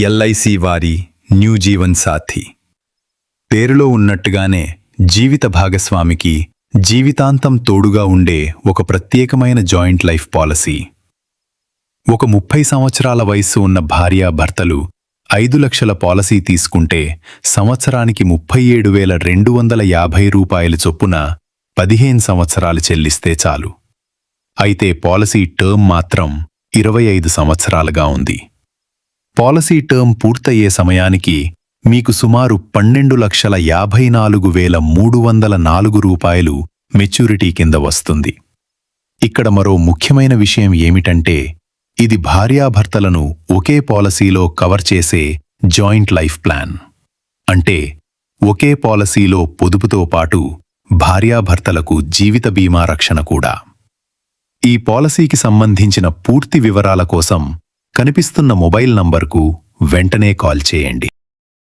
LIC వారి new Jeevan Saathi. పేరులో ఉన్నట్టుగానే జీవిత భాగస్వామికి జీవితాంతం తోడుగా ఉండే ఒక ప్రత్యేకమైన జాయింట్ లైఫ్ పాలసీ. ఒక 30 సంవత్సరాల వయస్సు ఉన్న భార్యాభర్తలు 5 లక్షల పాలసీ తీసుకుంటే సంవత్సరానికి 37,250 రూపాయలు చొప్పున 15 సంవత్సరాలు చెల్లిస్తే చాలు. అయితే పాలసీ టర్మ్ మాత్రం 25 సంవత్సరాలుగా ఉంది. పాలసీ టర్మ్ పూర్తయ్యే సమయానికి మీకు సుమారు 12,54,304 రూపాయలు మెచ్యూరిటీ కింద వస్తుంది. ఇక్కడ మరో ముఖ్యమైన విషయం ఏమిటంటే ఇది భార్యాభర్తలను ఒకే పాలసీలో కవర్ చేసే జాయింట్ లైఫ్ ప్లాన్. అంటే ఒకే పాలసీలో పొదుపుతో పాటు భార్యాభర్తలకు జీవిత బీమా రక్షణ కూడా. ఈ పాలసీకి సంబంధించిన పూర్తి వివరాల కోసం కనిపిస్తున్న మొబైల్ నంబర్కు వెంటనే కాల్ చేయండి.